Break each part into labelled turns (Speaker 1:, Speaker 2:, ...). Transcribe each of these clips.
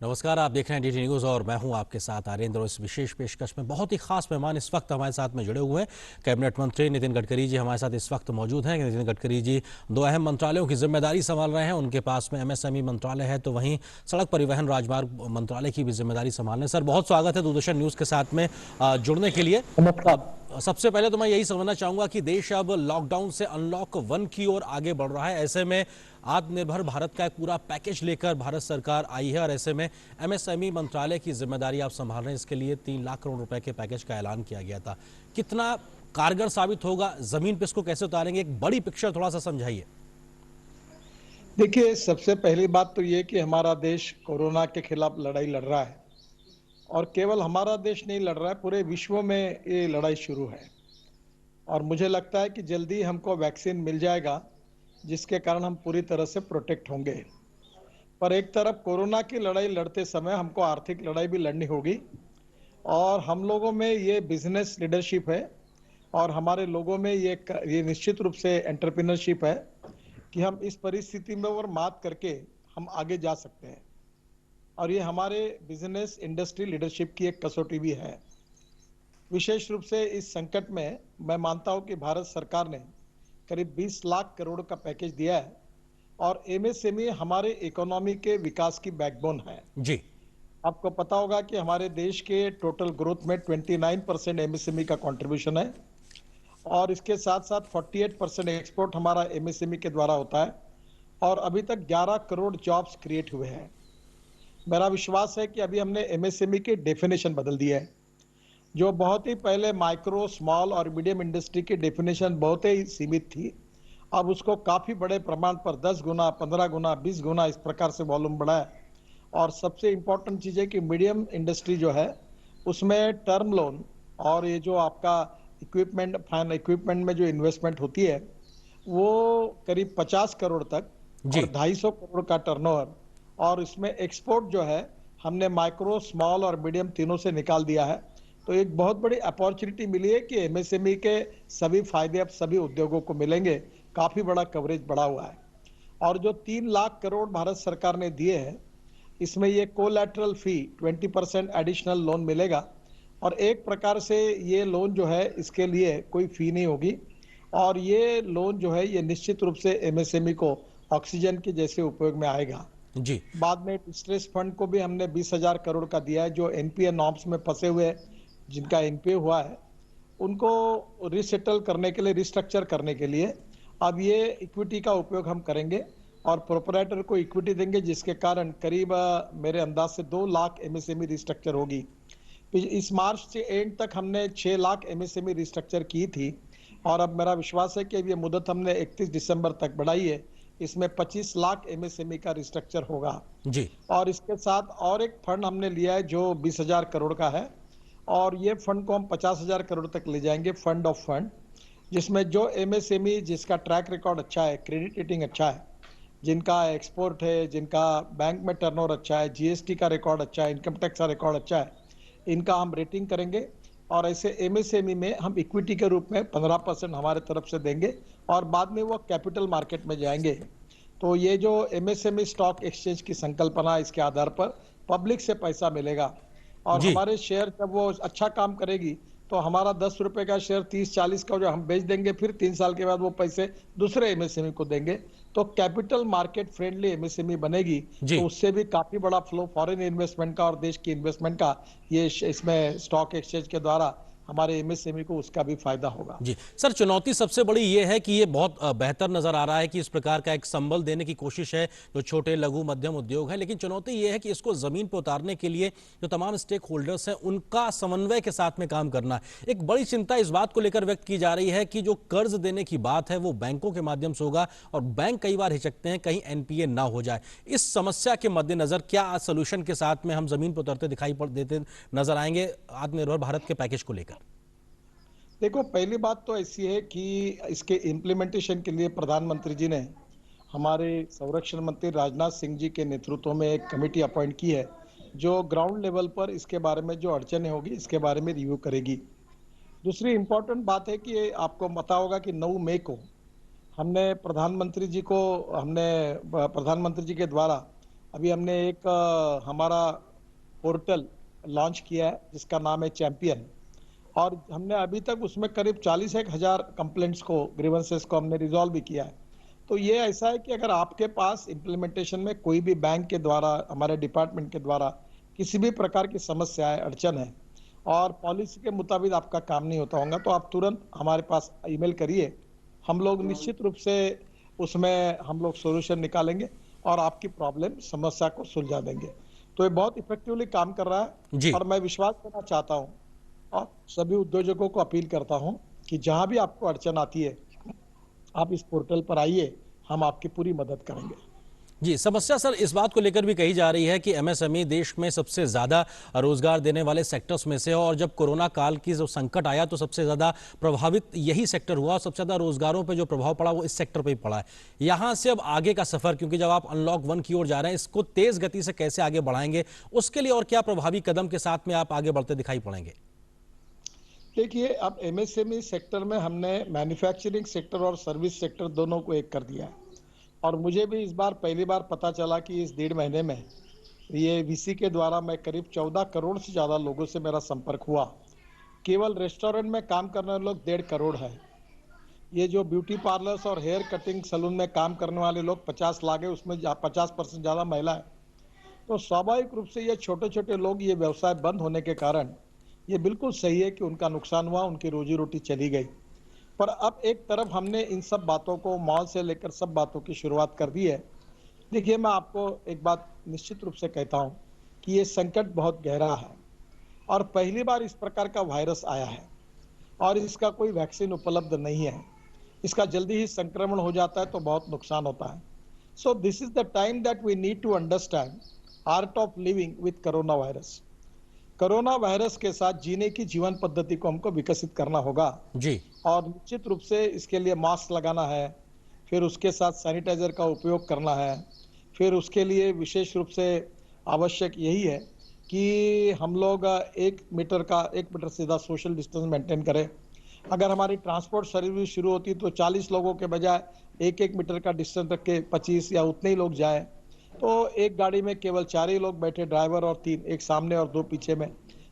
Speaker 1: नमस्कार, आप देख रहे हैं डीटी न्यूज़ और मैं हूं आपके साथ आर्येंद्र। इस विशेष पेशकश में बहुत ही खास मेहमान इस वक्त हमारे साथ में जुड़े हुए हैं। कैबिनेट मंत्री नितिन गडकरी जी हमारे साथ इस वक्त मौजूद हैं। नितिन गडकरी जी दो अहम मंत्रालयों की जिम्मेदारी संभाल रहे हैं। उनके पास में एमएसएमई मंत्रालय है तो वहीं सड़क परिवहन राजमार्ग मंत्रालय की भी जिम्मेदारी संभालने। सर, बहुत स्वागत है दूरदर्शन न्यूज़ के साथ में जुड़ने के लिए।
Speaker 2: नमस्कार।
Speaker 1: सबसे पहले तो मैं यही समझना चाहूंगा कि देश अब लॉकडाउन से अनलॉक 1 की ओर आगे बढ़ रहा है। ऐसे में आत्मनिर्भर भारत का एक पूरा पैकेज लेकर भारत सरकार आई है और ऐसे में एमएसएमई मंत्रालय की जिम्मेदारी आप संभाल रहे हैं। इसके लिए 3 लाख करोड़ रुपए के पैकेज का ऐलान किया गया था। कितना कारगर साबित होगा, जमीन पे इसको कैसे उतारेंगे, एक बड़ी पिक्चर थोड़ा सा समझाइए।
Speaker 2: देखिए, सबसे पहली बात तो ये कि हमारा देश कोरोना के खिलाफ लड़ाई लड़ रहा है और केवल हमारा देश नहीं लड़ रहा है, पूरे विश्व में ये लड़ाई शुरू है। और मुझे लगता है कि जल्दी हमको वैक्सीन मिल जाएगा जिसके कारण हम पूरी तरह से प्रोटेक्ट होंगे। पर एक तरफ कोरोना की लड़ाई लड़ते समय हमको आर्थिक लड़ाई भी लड़नी होगी और हम लोगों में ये बिजनेस लीडरशिप है और हमारे लोगों में ये निश्चित रूप से एंटरप्रेन्योरशिप है कि हम इस परिस्थिति में और मात करके हम आगे जा सकते हैं। और ये हमारे बिजनेस इंडस्ट्री लीडरशिप की एक कसौटी भी है। विशेष रूप से इस संकट में मैं मानता हूं कि भारत सरकार ने करीब 20 लाख करोड़ का पैकेज दिया है और एमएसएमई हमारे इकोनॉमी के विकास की बैकबोन है।
Speaker 1: जी,
Speaker 2: आपको पता होगा कि हमारे देश के टोटल ग्रोथ में 29% एमएसएमई का कंट्रीब्यूशन है और इसके साथ साथ 48% एक्सपोर्ट हमारा एमएसएमई के द्वारा होता है और अभी तक 11 करोड़ जॉब्स क्रिएट हुए हैं। मेरा विश्वास है कि अभी हमने एमएसएमई की डेफिनेशन बदल दी है। जो बहुत ही पहले माइक्रो, स्मॉल और मीडियम इंडस्ट्री की डेफिनेशन बहुत ही सीमित थी, अब उसको काफ़ी बड़े प्रमाण पर 10 गुना, 15 गुना, 20 गुना इस प्रकार से वॉल्यूम बढ़ा है। और सबसे इम्पोर्टेंट चीज़ है कि मीडियम इंडस्ट्री जो है उसमें टर्म लोन और ये जो आपका इक्विपमेंट में जो इन्वेस्टमेंट होती है वो करीब 50 करोड़ तक और
Speaker 1: जी,
Speaker 2: 250 करोड़ का टर्नओवर। और इसमें एक्सपोर्ट जो है हमने माइक्रो, स्मॉल और मीडियम तीनों से निकाल दिया है। तो एक बहुत बड़ी अपॉर्चुनिटी मिली है कि एमएसएमई के सभी फायदे अब सभी उद्योगों को मिलेंगे। काफ़ी बड़ा कवरेज बढ़ा हुआ है और जो 3 लाख करोड़ भारत सरकार ने दिए हैं इसमें ये कोलैटरल फी 20% एडिशनल लोन मिलेगा और एक प्रकार से ये लोन जो है इसके लिए कोई फी नहीं होगी और ये लोन जो है ये निश्चित रूप से एमएसएमई को ऑक्सीजन के जैसे उपयोग में आएगा।
Speaker 1: जी,
Speaker 2: बाद में डिस्ट्रेस फंड को भी हमने 20,000 करोड़ का दिया है। जो एनपीए नॉर्म्स में फंसे हुए जिनका एनपीए हुआ है उनको रिसेटल करने के लिए, रिस्ट्रक्चर करने के लिए अब ये इक्विटी का उपयोग हम करेंगे और प्रोपराइटर को इक्विटी देंगे जिसके कारण करीब मेरे अंदाज से 2 लाख एमएसएमई रिस्ट्रक्चर होगी। इस मार्च से एंड तक हमने 6 लाख एमएसएमई रिस्ट्रक्चर की थी और अब मेरा विश्वास है कि अब ये मुदत हमने 31 दिसंबर तक बढ़ाई है। इसमें 25 लाख एमएसएमई का रिस्ट्रक्चर होगा
Speaker 1: जी,
Speaker 2: और इसके साथ और एक फंड हमने लिया है जो 20,000 करोड़ का है और ये फंड को हम 50,000 करोड़ तक ले जाएंगे, फंड ऑफ फंड, जिसमें जो एमएसएमई जिसका ट्रैक रिकॉर्ड अच्छा है, क्रेडिट रेटिंग अच्छा है, जिनका एक्सपोर्ट है, जिनका बैंक में टर्नओवर अच्छा है, जीएसटी का रिकॉर्ड अच्छा है, इनकम टैक्स का रिकॉर्ड अच्छा है, इनका हम रेटिंग करेंगे और ऐसे एमएसएमई में हम इक्विटी के रूप में 15% हमारे तरफ से देंगे और बाद में वो कैपिटल मार्केट में जाएंगे। तो ये जो एमएसएमई स्टॉक एक्सचेंज की संकल्पना, इसके आधार पर पब्लिक से पैसा मिलेगा और
Speaker 1: जी,
Speaker 2: हमारे शेयर जब वो अच्छा काम करेगी तो हमारा 10 रुपए का शेयर 30-40 का जो हम बेच देंगे, फिर 3 साल के बाद वो पैसे दूसरे एमएसएमई को देंगे। तो कैपिटल मार्केट फ्रेंडली एमएसएमई बनेगी तो
Speaker 1: जी।
Speaker 2: उससे भी काफी बड़ा फ्लो फॉरेन इन्वेस्टमेंट का और देश की इन्वेस्टमेंट का ये इसमें स्टॉक एक्सचेंज के द्वारा हमारे एमएसएमई को उसका भी फायदा होगा।
Speaker 1: जी सर, चुनौती सबसे बड़ी ये है कि ये बहुत बेहतर नजर आ रहा है कि इस प्रकार का एक संबल देने की कोशिश है जो छोटे लघु मध्यम उद्योग है, लेकिन चुनौती ये है कि इसको जमीन पर उतारने के लिए जो तमाम स्टेक होल्डर्स हैं उनका समन्वय के साथ में काम करना है। एक बड़ी चिंता इस बात को लेकर व्यक्त की जा रही है कि जो कर्ज देने की बात है वो बैंकों के माध्यम से होगा और बैंक कई बार हिचकते हैं कहीं एनपीए ना हो जाए। इस समस्या के मद्देनजर क्या सोल्यूशन के साथ में हम जमीन पर उतरते दिखाई देते नजर आएंगे आत्मनिर्भर भारत के पैकेज को लेकर?
Speaker 2: देखो, पहली बात तो ऐसी है कि इसके इम्प्लीमेंटेशन के लिए प्रधानमंत्री जी ने हमारे संरक्षण मंत्री राजनाथ सिंह जी के नेतृत्व में एक कमेटी अपॉइंट की है जो ग्राउंड लेवल पर इसके बारे में जो अड़चनें होगी इसके बारे में रिव्यू करेगी। दूसरी इम्पोर्टेंट बात है कि आपको पता होगा कि 9 मई को हमने प्रधानमंत्री जी के द्वारा अभी हमने एक हमारा पोर्टल लॉन्च किया है जिसका नाम है चैंपियन, और हमने अभी तक उसमें करीब 40,000 कंप्लेंट्स को, ग्रीवेंसेस को हमने रिजॉल्व भी किया है। तो ये ऐसा है कि अगर आपके पास इम्प्लीमेंटेशन में कोई भी बैंक के द्वारा, हमारे डिपार्टमेंट के द्वारा किसी भी प्रकार की समस्या है, अड़चन है और पॉलिसी के मुताबिक आपका काम नहीं होता होगा, तो आप तुरंत हमारे पास ईमेल करिए। हम लोग निश्चित रूप से उसमें हम लोग सॉल्यूशन निकालेंगे और आपकी प्रॉब्लम, समस्या को सुलझा देंगे। तो ये बहुत इफेक्टिवली काम कर रहा है
Speaker 1: जी।
Speaker 2: और मैं विश्वास करना चाहता हूँ और सभी उद्योजकों को अपील करता हूँ कि जहाँ भी आपको अड़चन आती है, आप इस पोर्टल पर आइए, हम आपकी पूरी मदद करेंगे।
Speaker 1: जी, समस्या सर इस बात को लेकर भी कही जा रही है कि एमएसएमई देश में सबसे ज़्यादा रोजगार देने वाले सेक्टर्स में से है और जब कोरोना काल की जो संकट आया तो सबसे ज़्यादा प्रभावित यही सेक्टर हुआ और सबसे ज़्यादा रोजगारों पे जो प्रभाव पड़ा वो इस सेक्टर पे ही पड़ा है। यहाँ से अब आगे का सफ़र, क्योंकि जब आप अनलॉक 1 की ओर जा रहे हैं, इसको तेज़ गति से कैसे आगे बढ़ाएंगे, उसके लिए और क्या प्रभावी कदम के साथ में आप आगे बढ़ते दिखाई पड़ेंगे?
Speaker 2: देखिए, अब एमएसएमई सेक्टर में हमने मैन्युफैक्चरिंग सेक्टर और सर्विस सेक्टर दोनों को एक कर दिया है और मुझे भी इस बार पहली बार पता चला कि इस 1.5 महीने में ये वीसी के द्वारा मैं करीब 14 करोड़ से ज़्यादा लोगों से मेरा संपर्क हुआ। केवल रेस्टोरेंट में काम करने वाले लोग 1.5 करोड़ है। ये जो ब्यूटी पार्लर्स और हेयर कटिंग सैलून में काम करने वाले लोग 50 लाख है, उसमें 50% ज़्यादा महिला है। तो स्वाभाविक रूप से ये छोटे-छोटे लोग, ये व्यवसाय बंद होने के कारण ये बिल्कुल सही है कि उनका नुकसान हुआ, उनकी रोजी-रोटी चली गई। पर अब एक तरफ हमने इन सब बातों को, मॉल से लेकर सब बातों की शुरुआत कर दी है। देखिए, मैं आपको एक बात निश्चित रूप से कहता हूँ कि ये संकट बहुत गहरा है और पहली बार इस प्रकार का वायरस आया है और इसका कोई वैक्सीन उपलब्ध नहीं है। इसका जल्दी ही संक्रमण हो जाता है तो बहुत नुकसान होता है। So this is the time that we need to understand art of living with corona virus. Corona virus के साथ जीने की जीवन पद्धति को हमको विकसित करना होगा
Speaker 1: जी।
Speaker 2: और निश्चित रूप से इसके लिए मास्क लगाना है, फिर उसके साथ सैनिटाइजर का उपयोग करना है, फिर उसके लिए विशेष रूप से आवश्यक यही है कि हम लोग 1 मीटर सीधा सोशल डिस्टेंस मेंटेन करें। अगर हमारी ट्रांसपोर्ट सर्विस शुरू होती तो 40 लोगों के बजाय 1-1 मीटर का डिस्टेंस रख के 25 या उतने ही लोग जाएं। तो एक गाड़ी में केवल 4 ही लोग बैठे, ड्राइवर और 3, एक सामने और 2 पीछे में।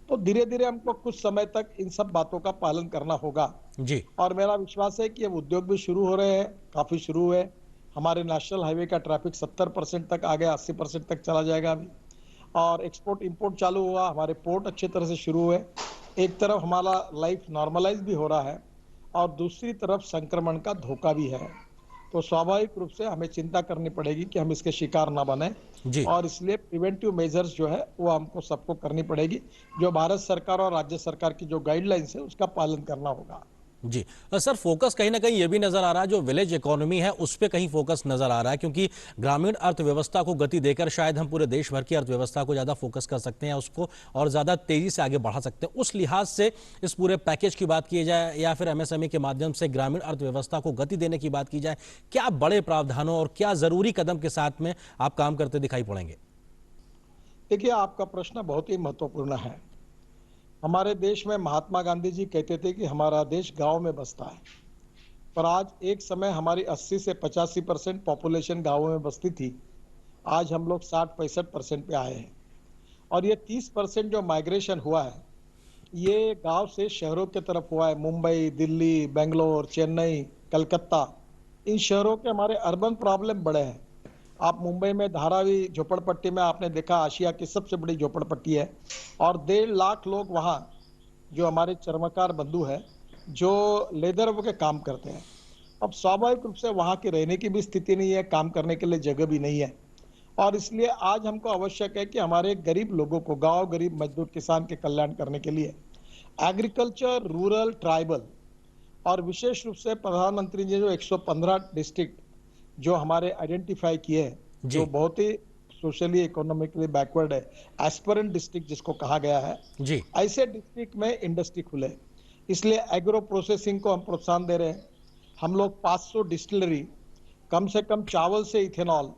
Speaker 2: तो धीरे-धीरे हमको कुछ समय तक इन सब बातों का पालन करना होगा
Speaker 1: जी।
Speaker 2: और मेरा विश्वास है कि अब उद्योग भी शुरू हो रहे हैं, काफ़ी शुरू हुए। हमारे नेशनल हाईवे का ट्रैफिक 70% तक आ गया, 80% तक चला जाएगा अभी और एक्सपोर्ट इंपोर्ट चालू हुआ, हमारे पोर्ट अच्छी तरह से शुरू हुए। एक तरफ हमारा लाइफ नॉर्मलाइज भी हो रहा है और दूसरी तरफ संक्रमण का धोखा भी है। तो स्वाभाविक रूप से हमें चिंता करनी पड़ेगी कि हम इसके शिकार ना बने
Speaker 1: जी।
Speaker 2: और इसलिए प्रिवेंटिव मेजर्स जो है वो हमको सबको करनी पड़ेगी। जो भारत सरकार और राज्य सरकार की जो गाइडलाइंस है उसका पालन करना होगा।
Speaker 1: जी। सर, फोकस कहीं ना कहीं ये भी नजर आ रहा है, जो विलेज इकोनॉमी है उस पे कहीं फोकस नजर आ रहा है, क्योंकि ग्रामीण अर्थव्यवस्था को गति देकर शायद हम पूरे देश भर की अर्थव्यवस्था को ज्यादा फोकस कर सकते हैं, उसको और ज्यादा तेजी से आगे बढ़ा सकते हैं। उस लिहाज से इस पूरे पैकेज की बात की जाए या फिर एमएसएमई के माध्यम से ग्रामीण अर्थव्यवस्था को गति देने की बात की जाए, क्या बड़े प्रावधानों और क्या जरूरी कदम के साथ में आप काम करते दिखाई पड़ेंगे?
Speaker 2: देखिए, आपका प्रश्न बहुत ही महत्वपूर्ण है। हमारे देश में महात्मा गांधी जी कहते थे कि हमारा देश गांव में बसता है, पर आज एक समय हमारी 80 से 85% पॉपुलेशन गांवों में बसती थी। आज हम लोग 60-65% पे आए हैं और ये 30% जो माइग्रेशन हुआ है, ये गांव से शहरों की तरफ हुआ है। मुंबई, दिल्ली, बेंगलोर, चेन्नई, कलकत्ता, इन शहरों के हमारे अर्बन प्रॉब्लम बड़े हैं। आप मुंबई में धारावी झोपड़पट्टी में आपने देखा, आशिया की सबसे बड़ी झोपड़पट्टी है और 1.5 लाख लोग वहाँ, जो हमारे चर्मकार बंधु हैं, जो लेदर के काम करते हैं। अब स्वाभाविक रूप से वहाँ की रहने की भी स्थिति नहीं है, काम करने के लिए जगह भी नहीं है और इसलिए आज हमको आवश्यक है कि हमारे गरीब लोगों को, गांव गरीब मजदूर किसान के कल्याण करने के लिए एग्रीकल्चर, रूरल, ट्राइबल और विशेष रूप से प्रधानमंत्री जी जो 115 डिस्ट्रिक्ट जो हमारे आइडेंटिफाई किए हैं, जो
Speaker 1: जी।
Speaker 2: बहुत ही सोशली इकोनॉमिकली बैकवर्ड है, एस्पिरेंट डिस्ट्रिक्ट जिसको कहा गया है,
Speaker 1: जी।
Speaker 2: ऐसे डिस्ट्रिक्ट में इंडस्ट्री खुले। इसलिए एग्रो प्रोसेसिंग को हम प्रोत्साहन दे रहे हैं। हम लोग 500 डिस्टिलरी, कम से कम चावल से इथेनॉल,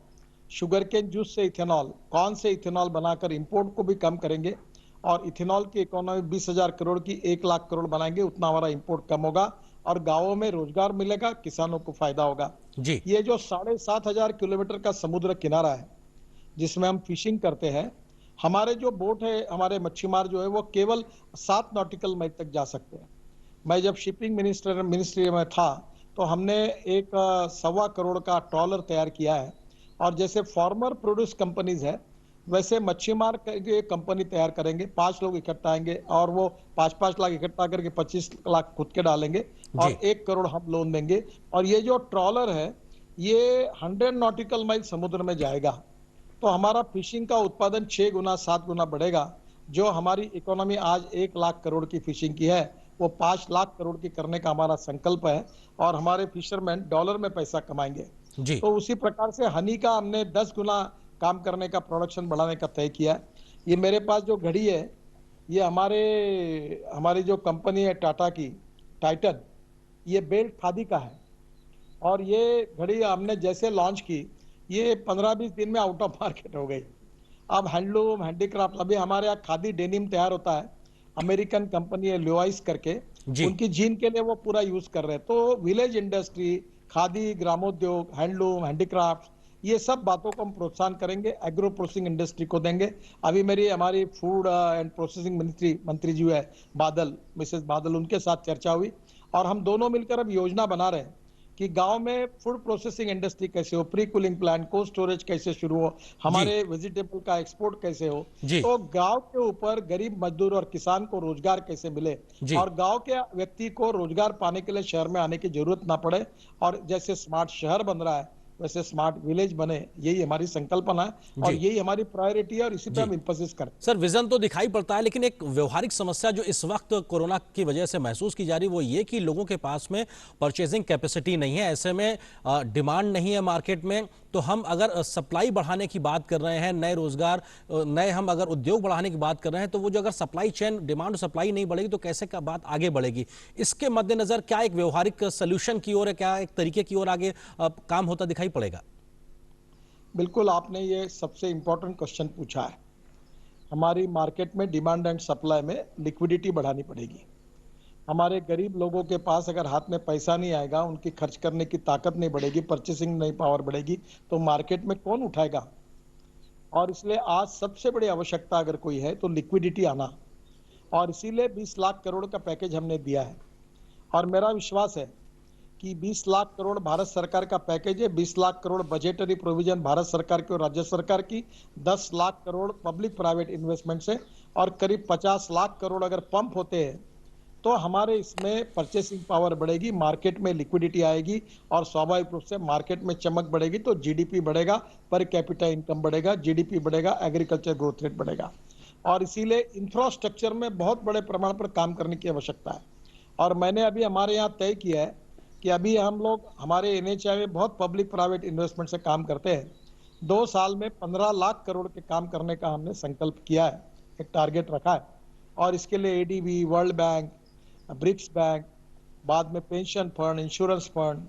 Speaker 2: शुगर केन जूस से इथेनॉल, कॉर्न से इथेनॉल बनाकर इंपोर्ट को भी कम करेंगे और इथेनॉल की इकोनॉमी 20,000 करोड़ की 1 लाख करोड़ बनाएंगे, उतना हमारा इंपोर्ट कम होगा और गांवों में रोजगार मिलेगा, किसानों को फायदा होगा।
Speaker 1: जी।
Speaker 2: ये जो 7,500 किलोमीटर का समुद्र किनारा है, जिसमें हम फिशिंग करते हैं। हमारे जो बोट है, हमारे मच्छीमार जो है वो केवल 7 नॉटिकल माइल तक जा सकते हैं। मैं जब शिपिंग मिनिस्ट्री में था तो हमने एक 1.25 करोड़ का ट्रॉलर तैयार किया है। और जैसे फार्मर प्रोड्यूस कंपनीज है, वैसे मच्छीमार के कंपनी तैयार करेंगे। 5 लोग इकट्ठा आएंगे और वो 5-5 लाख इकट्ठा करके 25 लाख खुद के डालेंगे और
Speaker 1: जी।
Speaker 2: 1 करोड़ हम लोन देंगे। और ये जो ट्रॉलर है, ये 100 नॉटिकल माइल समुद्र में जाएगा। तो हमारा फिशिंग का उत्पादन 6 गुना 7 गुना बढ़ेगा। जो हमारी इकोनॉमी आज 1 लाख करोड़ की फिशिंग की है, वो 5 लाख करोड़ की करने का हमारा संकल्प है। और हमारे फिशरमैन डॉलर में पैसा कमाएंगे।
Speaker 1: जी।
Speaker 2: तो उसी प्रकार से हनी का हमने 10 गुना काम करने का, प्रोडक्शन बढ़ाने का तय किया है। ये मेरे पास जो घड़ी है, ये हमारी जो कंपनी है टाटा की, टाइटन, ये बेल्ट खादी का है। और ये घड़ी हमने जैसे लॉन्च की, ये 15-20 दिन में आउट ऑफ मार्केट हो गई। अब हैंडलूम, हैंडीक्राफ्ट, अभी हमारे यहाँ खादी डेनिम तैयार होता है। अमेरिकन कंपनी है लिवाइस करके,
Speaker 1: जी।
Speaker 2: उनकी जीन के लिए वो पूरा यूज कर रहे हैं। तो विलेज इंडस्ट्री, खादी, ग्रामोद्योग, हैंडलूम, हैंडीक्राफ्ट, ये सब बातों को हम प्रोत्साहन करेंगे। एग्रो प्रोसेसिंग इंडस्ट्री को देंगे। अभी हमारी फूड एंड प्रोसेसिंग मंत्री जी है बादल, मिसेस बादल, उनके साथ चर्चा हुई और हम दोनों मिलकर अब योजना बना रहे हैं कि गांव में फूड प्रोसेसिंग इंडस्ट्री कैसे हो, pre cooling plant, cold storage कैसे शुरू हो,
Speaker 1: जी।
Speaker 2: हमारे वेजिटेबल का एक्सपोर्ट कैसे हो।
Speaker 1: जी।
Speaker 2: तो गांव के ऊपर गरीब मजदूर और किसान को रोजगार कैसे मिले
Speaker 1: जी।
Speaker 2: और गांव के व्यक्ति को रोजगार पाने के लिए शहर में आने की जरूरत ना पड़े। और जैसे स्मार्ट शहर बन रहा है, वैसे स्मार्ट विलेज बने, यही हमारी संकल्पना है और
Speaker 1: जी।
Speaker 2: यही हमारी प्रायोरिटी है और इसी पे
Speaker 1: जी।
Speaker 2: हम इंफोसिस करते हैं।
Speaker 1: सर, विजन तो दिखाई पड़ता है, लेकिन एक व्यवहारिक समस्या जो इस वक्त कोरोना की वजह से महसूस की जा रही है वो ये कि लोगों के पास में परचेजिंग कैपेसिटी नहीं है। ऐसे में डिमांड नहीं है मार्केट में। तो हम अगर सप्लाई बढ़ाने की बात कर रहे हैं, नए रोजगार, नए हम अगर उद्योग बढ़ाने की बात कर रहे हैं, तो वो जो अगर सप्लाई चेन, डिमांड और सप्लाई नहीं बढ़ेगी तो कैसे का बात आगे बढ़ेगी? इसके मद्देनजर क्या एक व्यवहारिक सोल्यूशन की ओर है, क्या एक तरीके की ओर आगे काम होता दिखाई पड़ेगा?
Speaker 2: बिल्कुल, आपने ये सबसे इंपॉर्टेंट क्वेश्चन पूछा है। हमारी मार्केट में डिमांड एंड सप्लाई में लिक्विडिटी बढ़ानी पड़ेगी। हमारे गरीब लोगों के पास अगर हाथ में पैसा नहीं आएगा, उनकी खर्च करने की ताकत नहीं बढ़ेगी, परचेसिंग नहीं पावर बढ़ेगी, तो मार्केट में कौन उठाएगा? और इसलिए आज सबसे बड़ी आवश्यकता अगर कोई है तो लिक्विडिटी आना। और इसीलिए 20 लाख करोड़ का पैकेज हमने दिया है। और मेरा विश्वास है कि 20 लाख करोड़ भारत सरकार का पैकेज है। 20 लाख करोड़ बजटरी प्रोविजन भारत सरकार की और राज्य सरकार की, 10 lakh crore public private investment से और करीब 50 लाख करोड़ अगर पंप होते हैं तो हमारे इसमें परचेसिंग पावर बढ़ेगी, मार्केट में लिक्विडिटी आएगी और स्वाभाविक रूप से मार्केट में चमक बढ़ेगी तो जीडीपी बढ़ेगा, पर कैपिटा इनकम बढ़ेगा, जीडीपी बढ़ेगा, एग्रीकल्चर ग्रोथ रेट बढ़ेगा। और इसीलिए इंफ्रास्ट्रक्चर में बहुत बड़े प्रमाण पर काम करने की आवश्यकता है। और मैंने अभी हमारे यहाँ तय किया है कि अभी हम लोग हमारे एनएचआई में बहुत पब्लिक प्राइवेट इन्वेस्टमेंट से काम करते हैं। 2 साल में 15 लाख करोड़ के काम करने का हमने संकल्प किया है, एक टारगेट रखा है। और इसके लिए ADB, world bank, BRICS bank, बाद में पेंशन फंड, इंश्योरेंस फंड,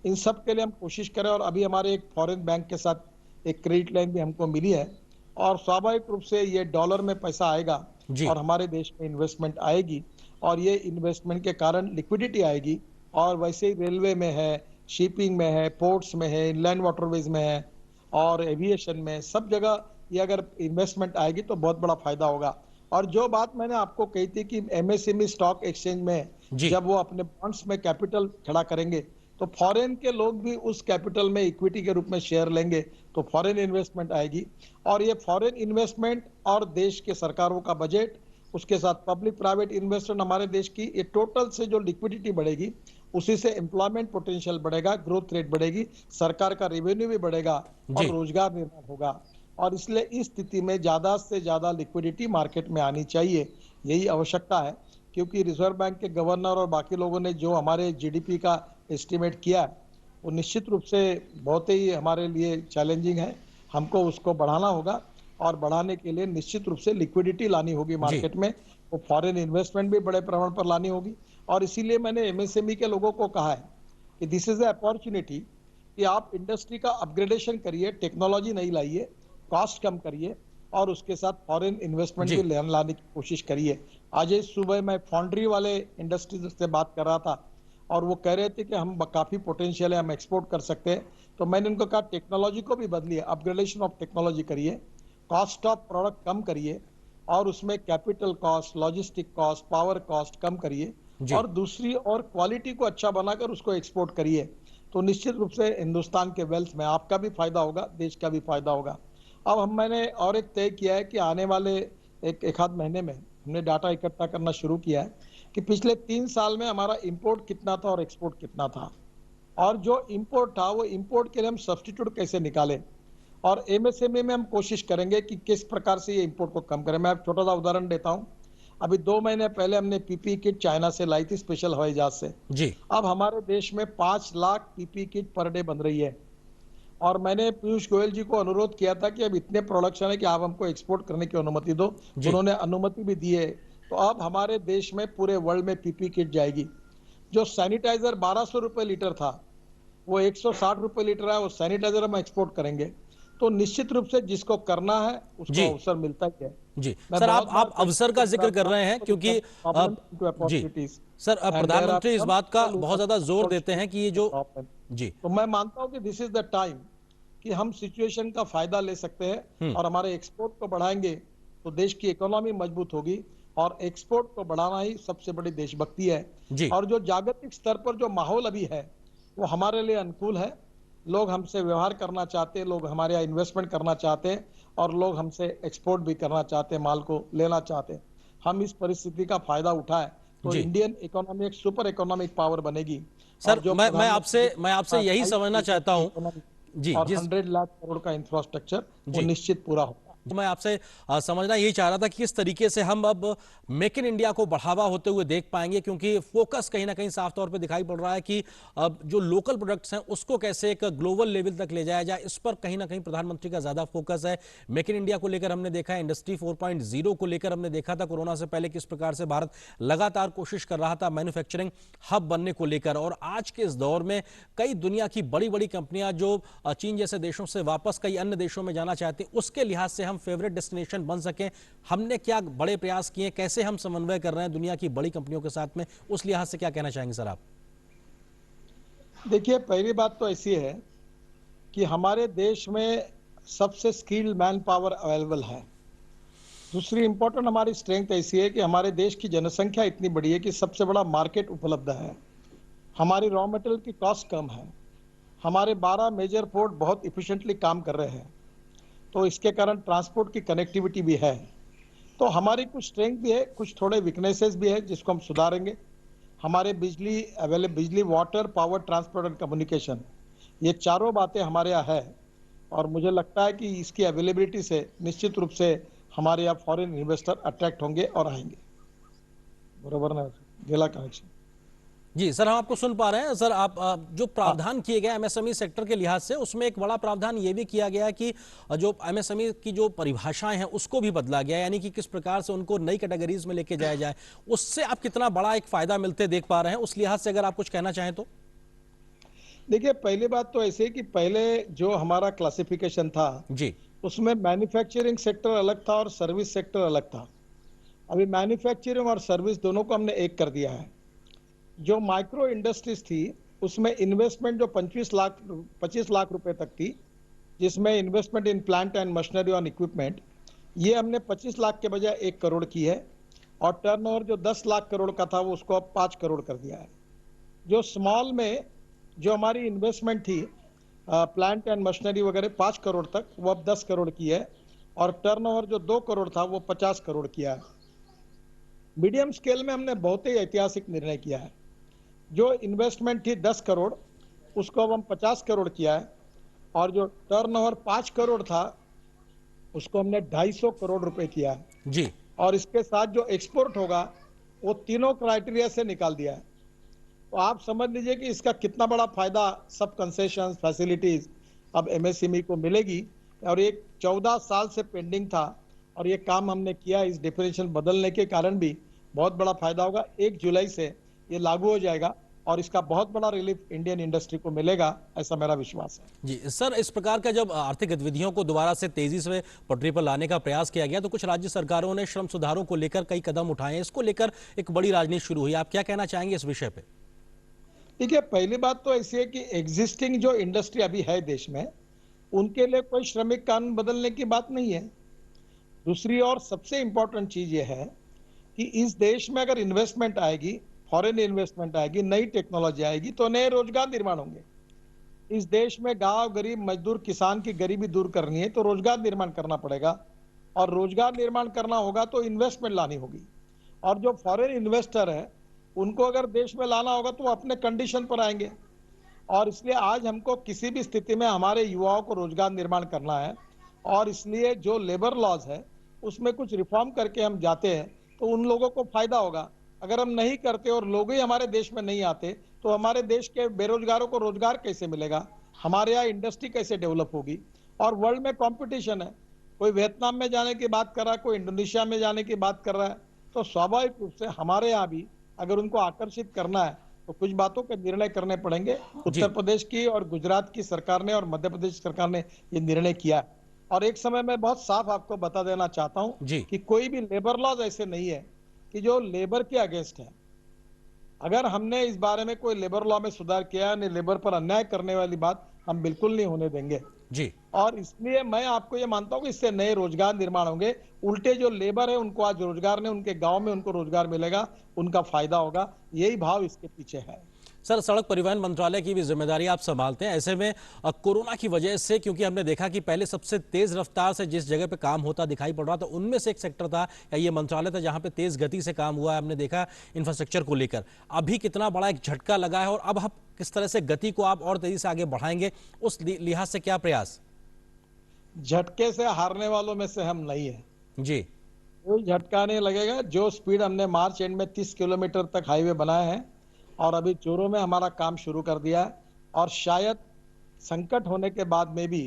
Speaker 2: इन सब के लिए हम कोशिश करें। और अभी हमारे एक फॉरेन बैंक के साथ एक क्रेडिट लाइन भी हमको मिली है। और स्वाभाविक रूप से ये डॉलर में पैसा आएगा
Speaker 1: जी।
Speaker 2: और हमारे देश में इन्वेस्टमेंट आएगी और ये इन्वेस्टमेंट के कारण लिक्विडिटी आएगी। और वैसे ही रेलवे में है, शिपिंग में है, पोर्ट्स में है, इनलैंड वाटरवेज में है और एविएशन में, सब जगह ये अगर इन्वेस्टमेंट आएगी तो बहुत बड़ा फायदा होगा। और जो बात मैंने आपको कही थी कि एमएसएमई स्टॉक एक्सचेंज में
Speaker 1: जी।
Speaker 2: जब वो अपने बॉन्ड्स में कैपिटल खड़ा करेंगे तो फॉरेन के लोग भी उस कैपिटल में इक्विटी के रूप में शेयर लेंगे तो फॉरेन इन्वेस्टमेंट आएगी। और ये फॉरेन इन्वेस्टमेंट और देश के सरकारों का बजट, उसके साथ पब्लिक प्राइवेट इन्वेस्टमेंट, हमारे देश की ये टोटल से जो लिक्विडिटी बढ़ेगी उसी से एम्प्लॉयमेंट पोटेंशियल बढ़ेगा, ग्रोथ रेट बढ़ेगी, सरकार का रेवेन्यू भी बढ़ेगा और
Speaker 1: जी।
Speaker 2: रोजगार निर्माण होगा। और इसलिए इस स्थिति में ज्यादा से ज्यादा लिक्विडिटी मार्केट में आनी चाहिए, यही आवश्यकता है। क्योंकि रिजर्व बैंक के गवर्नर और बाकी लोगों ने जो हमारे जीडीपी का एस्टिमेट किया है वो निश्चित रूप से बहुत ही हमारे लिए चैलेंजिंग है। हमको उसको बढ़ाना होगा और बढ़ाने के लिए निश्चित रूप से लिक्विडिटी लानी होगी
Speaker 1: जी।
Speaker 2: मार्केट में, वो फॉरेन इन्वेस्टमेंट भी बड़े प्रमाण पर लानी होगी। और इसीलिए मैंने एमएसएमई के लोगों को कहा है कि दिस इज ए अपॉर्चुनिटी कि आप इंडस्ट्री का अपग्रेडेशन करिए, टेक्नोलॉजी नहीं लाइए, कॉस्ट कम करिए और उसके साथ फॉरेन इन्वेस्टमेंट भी
Speaker 1: जी।
Speaker 2: लाने की कोशिश करिए। आज इस सुबह मैं फाउंड्री वाले इंडस्ट्री से बात कर रहा था और वो कह रहे थे कि हम काफी पोटेंशियल है, हम एक्सपोर्ट कर सकते हैं। तो मैंने उनको कहा टेक्नोलॉजी को भी बदलिए, अपग्रेडेशन ऑफ टेक्नोलॉजी करिए, कॉस्ट ऑफ प्रोडक्ट कम करिए और उसमें capital cost, logistic cost, power cost कम करिए
Speaker 1: जी।
Speaker 2: और दूसरी और क्वालिटी को अच्छा बनाकर उसको एक्सपोर्ट करिए। तो निश्चित रूप से हिंदुस्तान के वेल्थ में आपका भी फायदा होगा, देश का भी फायदा होगा। अब मैंने और एक तय किया है कि आने वाले एक आध महीने में हमने डाटा इकट्ठा करना शुरू किया है कि पिछले 3 साल में हमारा इंपोर्ट कितना था और एक्सपोर्ट कितना था, और जो इंपोर्ट था वो इंपोर्ट के लिए हम सब्स्टिट्यूट कैसे निकालें, और एमएसएमई में हम कोशिश करेंगे कि किस प्रकार से ये इंपोर्ट को कम करें। मैं एक छोटा सा उदाहरण देता हूँ। अभी 2 महीने पहले हमने पीपी किट चाइना से लाई थी, स्पेशल हवाई जहाज से।
Speaker 1: जी।
Speaker 2: अब हमारे देश में 5 lakh PP kit per day बन रही है, और मैंने पीयूष गोयल जी को अनुरोध किया था कि अब इतने प्रोडक्शन है कि आप हमको एक्सपोर्ट करने की अनुमति दो।
Speaker 1: जी।
Speaker 2: उन्होंने अनुमति भी दी है। तो अब हमारे देश में पूरे वर्ल्ड में पीपी किट जाएगी। जो सैनिटाइजर 1200 रुपए लीटर था वो 160 रुपए लीटर है, वो सैनिटाइजर हम एक्सपोर्ट करेंगे। तो निश्चित रूप से जिसको करना है
Speaker 1: जी।
Speaker 2: उसको अवसर मिलता ही है।
Speaker 1: जी
Speaker 2: मैं
Speaker 1: सर,
Speaker 2: बहुत बार
Speaker 1: आप अवसर का जिक्र कर रहे हैं क्योंकि
Speaker 2: प्रॉब्लम
Speaker 1: अब
Speaker 2: टू
Speaker 1: जी
Speaker 2: opportunities
Speaker 1: sir,
Speaker 2: and there are
Speaker 1: प्रधानमंत्री इस
Speaker 2: सम
Speaker 1: बात का बहुत ज्यादा जोर देते हैं कि ये जो
Speaker 2: प्रॉब्लम।
Speaker 1: जी।
Speaker 2: तो मैं मानता हूं कि दिस इज द टाइम कि हम सिचुएशन का फायदा ले सकते हैं और हमारे एक्सपोर्ट को बढ़ाएंगे तो देश की इकोनॉमी मजबूत होगी, और एक्सपोर्ट को बढ़ाना ही सबसे बड़ी देशभक्ति है।
Speaker 1: जी।
Speaker 2: और जो जागतिक स्तर पर जो माहौल अभी है वो हमारे लिए अनुकूल है। लोग हमसे व्यवहार करना चाहते हैं, लोग हमारे यहाँ इन्वेस्टमेंट करना चाहते हैं, और लोग हमसे एक्सपोर्ट भी करना चाहते हैं, माल को लेना चाहते हैं। हम इस परिस्थिति का फायदा उठाएं तो
Speaker 1: जी
Speaker 2: इंडियन इकोनॉमी एक सुपर इकोनॉमिक पावर बनेगी। और
Speaker 1: सर,
Speaker 2: जो
Speaker 1: मैं आपसे यही
Speaker 2: 22
Speaker 1: समझना
Speaker 2: ट्रिलियन
Speaker 1: चाहता
Speaker 2: की
Speaker 1: हूं।
Speaker 2: इकोनॉमी
Speaker 1: जी
Speaker 2: और
Speaker 1: जिस
Speaker 2: 100 लाख करोड़ का इंफ्रास्ट्रक्चर वो
Speaker 1: जी
Speaker 2: निश्चित पूरा होगा।
Speaker 1: तो मैं आपसे समझना यही चाह रहा था कि किस तरीके से हम अब मेक इन इंडिया को बढ़ावा होते हुए देख पाएंगे, क्योंकि फोकस कहीं ना कहीं साफ तौर पे दिखाई पड़ रहा है कि अब जो लोकल प्रोडक्ट्स हैं उसको कैसे एक ग्लोबल लेवल तक ले जाया जाए, इस पर कहीं ना कहीं प्रधानमंत्री का ज्यादा फोकस है। मेक इन इंडिया को लेकर हमने देखा है, इंडस्ट्री 4.0 को लेकर हमने देखा था कोरोना से पहले किस प्रकार से भारत लगातार कोशिश कर रहा था मैन्युफैक्चरिंग हब बनने को लेकर, और आज के इस दौर में कई दुनिया की बड़ी बड़ी कंपनियां जो चीन जैसे देशों से वापस कई अन्य देशों में जाना चाहती हैं, उसके लिहाज से हम फेवरेट डेस्टिनेशन बन सकें, हमने क्या बड़े प्रयास किए, कैसे हम समन्वय कर रहे हैं दुनिया की बड़ी कंपनियों के साथ में, उस लिहाज से क्या कहना चाहेंगे सर आप?
Speaker 2: देखिए, पहली बात तो ऐसी है कि हमारे देश में सबसे स्किल्ड मैन पावर अवेलेबल है। दूसरी इंपॉर्टेंट हमारी स्ट्रेंथ ऐसी है कि हमारे देश की जनसंख्या इतनी बड़ी है कि सबसे बड़ा मार्केट उपलब्ध है। हमारी रॉ मटेरियल की कॉस्ट कम है। हमारे 12 मेजर पोर्ट बहुत इफिशिएंटली काम कर रहे हैं, तो इसके कारण ट्रांसपोर्ट की कनेक्टिविटी भी है। तो हमारी कुछ स्ट्रेंथ भी है, कुछ थोड़े वीकनेसेस भी है जिसको हम सुधारेंगे। हमारे बिजली, water, power, transport and communication, ये चारों बातें हमारे यहाँ है, और मुझे लगता है कि इसकी अवेलेबिलिटी से निश्चित रूप से हमारे यहाँ फॉरेन इन्वेस्टर अट्रैक्ट होंगे और आएंगे। बरोबर ना? गेला कनेक्शन।
Speaker 1: जी सर, हम आपको सुन पा रहे हैं सर। आप जो प्रावधान किए गए एमएसएमई सेक्टर के लिहाज से, उसमें एक बड़ा प्रावधान ये भी किया गया है कि जो एमएसएमई की जो परिभाषाएं हैं उसको भी बदला गया, यानी कि किस प्रकार से उनको नई कैटेगरीज में लेके जाया जाए। उससे आप कितना बड़ा एक फायदा मिलते देख पा रहे हैं, उस लिहाज से अगर आप कुछ कहना चाहें तो?
Speaker 2: देखिए, पहली बात तो ऐसे कि पहले जो हमारा क्लासिफिकेशन था
Speaker 1: जी।
Speaker 2: उसमें मैन्युफैक्चरिंग सेक्टर अलग था और सर्विस सेक्टर अलग था। अभी मैन्युफैक्चरिंग और सर्विस दोनों को हमने एक कर दिया है। जो माइक्रो इंडस्ट्रीज थी उसमें इन्वेस्टमेंट जो 25 लाख रुपए तक थी, जिसमें investment in plant and machinery on equipment, ये हमने 25 लाख के बजाय 1 करोड़ की है, और टर्नओवर जो 10 लाख करोड़ का था वो उसको अब 5 करोड़ कर दिया है। जो स्मॉल में जो हमारी इन्वेस्टमेंट थी प्लांट एंड मशीनरी वगैरह 5 करोड़ तक, वो अब 10 करोड़ की है, और टर्नओवर जो 2 करोड़ था वो 50 करोड़ किया है। मीडियम स्केल में हमने बहुत ही ऐतिहासिक निर्णय किया है। जो इन्वेस्टमेंट थी 10 करोड़ उसको अब हम 50 करोड़ किया है, और जो टर्नओवर 5 करोड़ था उसको हमने 250 करोड़ रुपए किया है।
Speaker 1: जी।
Speaker 2: और इसके साथ जो एक्सपोर्ट होगा वो तीनों क्राइटेरिया से निकाल दिया है। तो आप समझ लीजिए कि इसका कितना बड़ा फायदा सब कंसेशन फैसिलिटीज अब एमएसएमई को मिलेगी, और एक 14 साल से पेंडिंग था, और ये काम हमने किया। इस डेफिनेशन बदलने के कारण भी बहुत बड़ा फायदा होगा। 1 जुलाई से ये लागू हो जाएगा, और इसका बहुत बड़ा रिलीफ इंडियन इंडस्ट्री को मिलेगा, ऐसा मेरा विश्वास है।
Speaker 1: जी सर, इस प्रकार का जब आर्थिक गतिविधियों को दोबारा से तेजी से पटरी पर लाने का प्रयास किया गया, तो कुछ राज्य सरकारों ने श्रम सुधारों को लेकर कई कदम उठाए हैं, इसको लेकर एक बड़ी राजनीति शुरू हुई। आप क्या कहना चाहेंगे इस विषय पे?
Speaker 2: देखिए, पहली बात तो ऐसी है कि एग्जिस्टिंग जो इंडस्ट्री अभी है देश में, उनके लिए कोई श्रमिक कानून बदलने की बात नहीं है। दूसरी और सबसे इम्पोर्टेंट चीज़ ये है कि इस देश में अगर इन्वेस्टमेंट आएगी, फॉरेन इन्वेस्टमेंट आएगी, नई टेक्नोलॉजी आएगी, तो नए रोजगार निर्माण होंगे। इस देश में गाँव, गरीब, मजदूर, किसान की गरीबी दूर करनी है, तो रोजगार निर्माण करना पड़ेगा और रोजगार निर्माण करना होगा तो इन्वेस्टमेंट लानी होगी। और जो फॉरेन इन्वेस्टर है, उनको अगर देश में लाना होगा तो वो अपने कंडीशन पर आएंगे। और इसलिए आज हमको किसी भी स्थिति में हमारे युवाओं को रोजगार निर्माण करना है और इसलिए जो लेबर लॉज है उसमें कुछ रिफॉर्म करके हम जाते हैं तो उन लोगों को फायदा होगा। अगर हम नहीं करते और लोग ही हमारे देश में नहीं आते तो हमारे देश के बेरोजगारों को रोजगार कैसे मिलेगा, हमारे यहाँ इंडस्ट्री कैसे डेवलप होगी। और वर्ल्ड में कंपटीशन है, कोई वियतनाम में जाने की बात कर रहा है, कोई इंडोनेशिया में जाने की बात कर रहा है, तो स्वाभाविक रूप से हमारे यहाँ भी अगर उनको आकर्षित करना है तो कुछ बातों के निर्णय करने पड़ेंगे। उत्तर
Speaker 1: जी।
Speaker 2: प्रदेश की और गुजरात की सरकार ने और मध्य प्रदेश सरकार ने ये निर्णय किया है। और एक समय में बहुत साफ आपको बता देना चाहता हूं
Speaker 1: जी।
Speaker 2: कि कोई भी लेबर लॉज ऐसे नहीं है कि जो लेबर के अगेंस्ट है। अगर हमने इस बारे में कोई लेबर लॉ में सुधार किया है, लेबर पर अन्याय करने वाली बात हम बिल्कुल नहीं होने देंगे।
Speaker 1: जी।
Speaker 2: और इसलिए मैं आपको ये मानता हूं कि इससे नए रोजगार निर्माण होंगे। उल्टे जो लेबर है उनको आज रोजगार नहीं, उनके गांव में उनको रोजगार मिलेगा, उनका फायदा होगा। यही भाव इसके पीछे है।
Speaker 1: सर, सड़क परिवहन मंत्रालय की भी जिम्मेदारी आप संभालते हैं। ऐसे में कोरोना की वजह से, क्योंकि हमने देखा कि पहले सबसे तेज रफ्तार से जिस जगह पे काम होता दिखाई पड़ रहा था उनमें से एक सेक्टर था या ये मंत्रालय था जहां पे तेज गति से काम हुआ है, हमने देखा इंफ्रास्ट्रक्चर को लेकर। अभी कितना बड़ा एक झटका लगा है और अब हम किस तरह से गति को आप और तेजी से आगे बढ़ाएंगे, उस लिहाज से क्या प्रयास?
Speaker 2: झटके से हारने वालों में से हम नहीं है।
Speaker 1: जी।
Speaker 2: कोई झटका नहीं लगेगा। जो स्पीड हमने मार्च एंड में 30 किलोमीटर तक हाईवे बनाए हैं और अभी चोरों में हमारा काम शुरू कर दिया है और शायद संकट होने के बाद में भी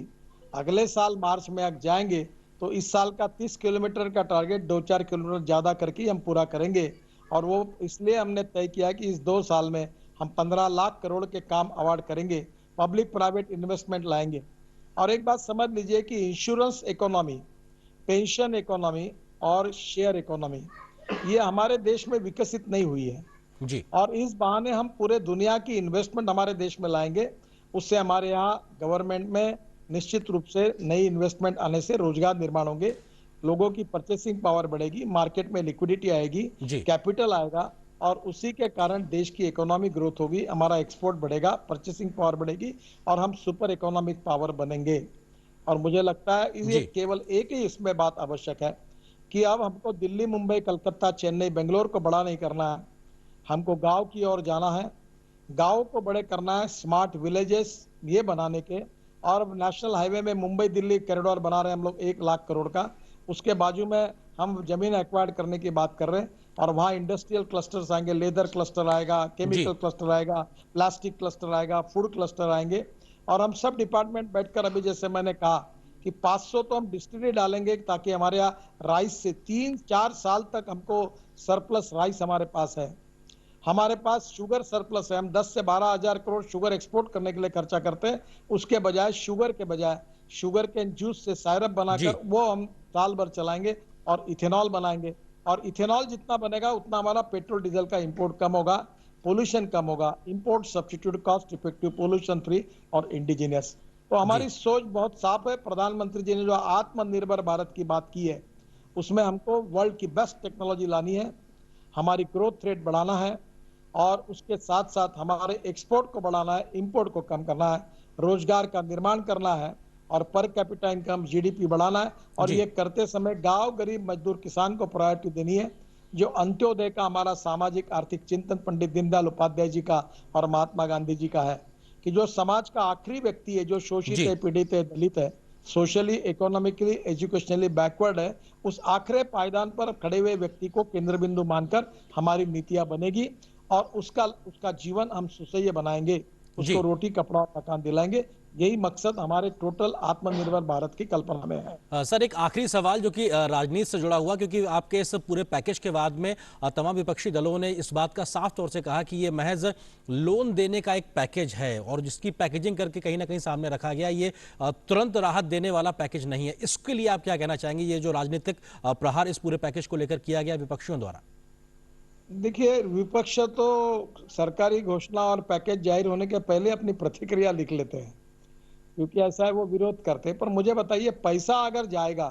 Speaker 2: अगले साल मार्च में अगर जाएंगे तो इस साल का 30 किलोमीटर का टारगेट 2-4 किलोमीटर ज्यादा करके हम पूरा करेंगे। और वो इसलिए हमने तय किया कि इस 2 साल में हम 15 लाख करोड़ के काम अवार्ड करेंगे, पब्लिक प्राइवेट इन्वेस्टमेंट लाएंगे। और एक बात समझ लीजिए कि इंश्योरेंस इकोनॉमी, पेंशन इकोनॉमी और शेयर इकोनॉमी ये हमारे देश में विकसित नहीं हुई है।
Speaker 1: जी।
Speaker 2: और इस बहाने हम पूरे दुनिया की इन्वेस्टमेंट हमारे देश में लाएंगे। उससे हमारे यहाँ गवर्नमेंट में निश्चित रूप से नई इन्वेस्टमेंट आने से रोजगार निर्माण होंगे, लोगों की परचेसिंग पावर बढ़ेगी, मार्केट में लिक्विडिटी आएगी,
Speaker 1: जी।
Speaker 2: कैपिटल आएगा और उसी के कारण देश की इकोनॉमिक ग्रोथ होगी, हमारा एक्सपोर्ट बढ़ेगा, परचेसिंग पावर बढ़ेगी और हम सुपर इकोनॉमिक पावर बनेंगे। और मुझे लगता है ये
Speaker 1: जी।
Speaker 2: केवल एक ही इसमें बात आवश्यक है कि अब हमको दिल्ली, मुंबई, कलकत्ता, चेन्नई, बेंगलोर को बड़ा नहीं करना है, हमको गांव की ओर जाना है। गांव को बड़े करना है, स्मार्ट विलेजेस ये बनाने के। और नेशनल हाईवे में मुंबई दिल्ली कॉरिडोर बना रहे हैं हम लोग 1 लाख करोड़ का। उसके बाजू में हम जमीन एक्वायर्ड करने की बात कर रहे हैं और वहाँ इंडस्ट्रियल क्लस्टर्स आएंगे, लेदर क्लस्टर आएगा,
Speaker 1: जी।
Speaker 2: केमिकल क्लस्टर आएगा, प्लास्टिक क्लस्टर आएगा, फूड क्लस्टर आएंगे। और हम सब डिपार्टमेंट बैठकर अभी जैसे मैंने कहा कि 500 तो हम डिस्टिलरी डालेंगे ताकि हमारे यहाँ राइस से 3-4 साल तक हमको सरप्लस राइस हमारे पास है। हमारे पास शुगर सरप्लस है, हम 10 से 12 हजार करोड़ शुगर एक्सपोर्ट करने के लिए खर्चा करते हैं। उसके बजाय शुगर के बजाय शुगर के जूस से सायरप
Speaker 1: जी।
Speaker 2: बनाकर वो हम साल भर चलाएंगे और इथेनॉल बनाएंगे। और इथेनॉल जितना बनेगा उतना हमारा पेट्रोल डीजल का इंपोर्ट कम होगा, पोल्यूशन कम होगा, import substitute cost effective, pollution free और इंडिजिनियस। तो
Speaker 1: जी।
Speaker 2: हमारी सोच बहुत साफ है। प्रधानमंत्री जी ने जो आत्मनिर्भर भारत की बात की है उसमें हमको वर्ल्ड की बेस्ट टेक्नोलॉजी लानी है, हमारी ग्रोथ रेट बढ़ाना है और उसके साथ साथ हमारे एक्सपोर्ट को बढ़ाना है, इंपोर्ट को कम करना है, रोजगार का निर्माण करना है और पर कैपिटा इनकम जीडीपी बढ़ाना है। और
Speaker 1: जी।
Speaker 2: ये करते समय गांव, गरीब, मजदूर, किसान को प्रायोरिटी देनी है। जो अंत्योदय का हमारा सामाजिक आर्थिक चिंतन पंडित दीनदयाल उपाध्याय जी का और महात्मा गांधी जी का है कि जो समाज का आखिरी व्यक्ति है, जो शोषित
Speaker 1: जी।
Speaker 2: है, पीड़ित है, दलित है, सोशली, इकोनॉमिकली, एजुकेशनली बैकवर्ड है, उस आखिरी पायदान पर खड़े हुए व्यक्ति को केंद्र बिंदु मानकर हमारी नीतियां बनेगी और उसका जीवन हम सुसह्य बनाएंगे, उसको
Speaker 1: जी।
Speaker 2: रोटी, कपड़ा, मकान दिलाएंगे। यही मकसद हमारे टोटल आत्मनिर्भर भारत की कल्पना में है।
Speaker 1: सर, एक आखिरी सवाल जो कि राजनीति से जुड़ा हुआ, क्योंकि आपके इस पूरे पैकेज के बाद में तमाम विपक्षी दलों ने इस बात का साफ तौर से कहा कि ये महज लोन देने का एक पैकेज है और जिसकी पैकेजिंग करके कहीं ना कहीं सामने रखा गया, ये तुरंत राहत देने वाला पैकेज नहीं है। इसके लिए आप क्या कहना चाहेंगे, ये जो राजनीतिक प्रहार इस पूरे पैकेज को लेकर किया गया विपक्षियों द्वारा?
Speaker 2: देखिए, विपक्ष तो सरकारी घोषणा और पैकेज जाहिर होने के पहले अपनी प्रतिक्रिया लिख लेते हैं, क्योंकि ऐसा है वो विरोध करते हैं। पर मुझे बताइए, पैसा अगर जाएगा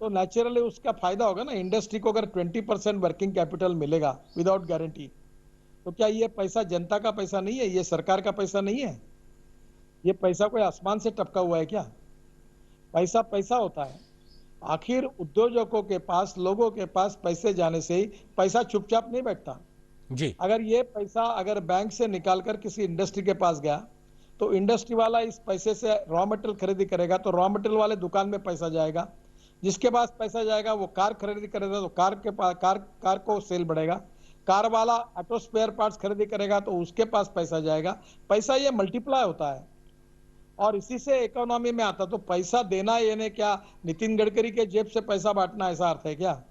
Speaker 2: तो नेचुरली उसका फायदा होगा ना। इंडस्ट्री को अगर 20% वर्किंग कैपिटल मिलेगा विदाउट गारंटी, तो क्या ये पैसा जनता का पैसा नहीं है? ये सरकार का पैसा नहीं है? ये पैसा कोई आसमान से टपका हुआ है क्या? पैसा पैसा होता है। आखिर उद्योजकों के पास, लोगों के पास पैसे जाने से ही पैसा चुपचाप नहीं बैठता।
Speaker 1: जी।
Speaker 2: अगर ये पैसा अगर बैंक से निकालकर किसी इंडस्ट्री के पास गया, तो इंडस्ट्री वाला इस पैसे से रॉ मटेरियल खरीदी करेगा, तो रॉ मटेरियल वाले दुकान में पैसा जाएगा। जिसके पास पैसा जाएगा वो कार खरीदी करेगा, तो कार के पास कार को सेल बढ़ेगा। कार वाला ऑटो स्पेयर पार्ट्स खरीदी करेगा तो उसके पास पैसा जाएगा। पैसा ये मल्टीप्लाई होता है और इसी से इकोनॉमी में आता। तो पैसा देना यानी क्या नितिन गडकरी के जेब से पैसा बांटना, ऐसा अर्थ है क्या?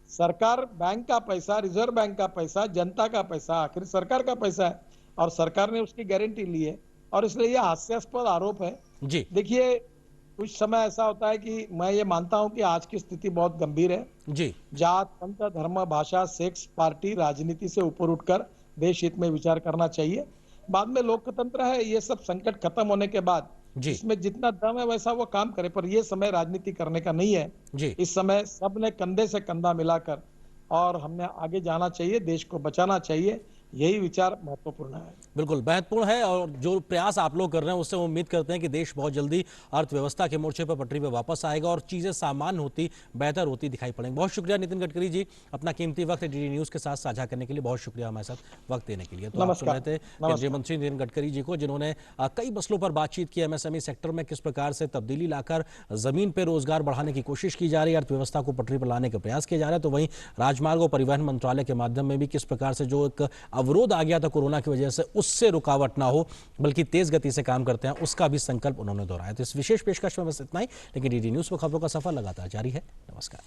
Speaker 2: सरकार बैंक का पैसा, रिजर्व बैंक का पैसा, जनता का पैसा आखिर सरकार का पैसा है और सरकार ने उसकी गारंटी ली है और इसलिए यह हास्यास्पद आरोप है।
Speaker 1: जी।
Speaker 2: देखिए, कुछ समय ऐसा होता है कि मैं ये मानता हूं कि आज की स्थिति बहुत गंभीर है।
Speaker 1: जी।
Speaker 2: जात, पंथ, धर्म, भाषा, सेक्स, पार्टी, राजनीति से ऊपर उठकर देश हित में विचार करना चाहिए। बाद में लोकतंत्र है, ये सब संकट खत्म होने के बाद
Speaker 1: जी।
Speaker 2: इसमें जितना दम है वैसा वो काम करे, पर ये समय राजनीति करने का नहीं है।
Speaker 1: जी।
Speaker 2: इस समय सबने कंधे से कंधा मिलाकर और हमने आगे जाना चाहिए, देश को बचाना चाहिए। यही विचार महत्वपूर्ण है।
Speaker 1: बिल्कुल महत्वपूर्ण है और जो प्रयास आप लोग कर रहे हैं उससे उम्मीद करते हैं कि देश बहुत जल्दी अर्थव्यवस्था के मोर्चे पर पटरी पर वापस आएगा और चीजें सामान्य होती, बेहतर होती दिखाई पड़ेंगी। बहुत शुक्रिया नितिन गडकरी जी, अपना कीमती वक्त डीडी न्यूज के साथ साझा करने के लिए। बहुत शुक्रिया हमारे साथ वक्त देने के लिए। तो आप सुन रहे थे केंद्रीय मंत्री नितिन गडकरी जी को, जिन्होंने कई मसलों पर बातचीत की। एमएसएमई सेक्टर में किस प्रकार से तब्दीली लाकर जमीन पर रोजगार बढ़ाने की कोशिश की जा रही है, अर्थव्यवस्था को पटरी पर लाने का प्रयास किया जा रहा है। तो वहीं राजमार्ग और परिवहन मंत्रालय के माध्यम में भी किस प्रकार से जो एक अवरोध आ गया था कोरोना की वजह से, उससे रुकावट ना हो बल्कि तेज गति से काम करते हैं, उसका भी संकल्प उन्होंने दोहराया। तो इस विशेष पेशकश में बस इतना ही, लेकिन डीडी न्यूज पर खबरों का सफर लगातार जारी है। नमस्कार।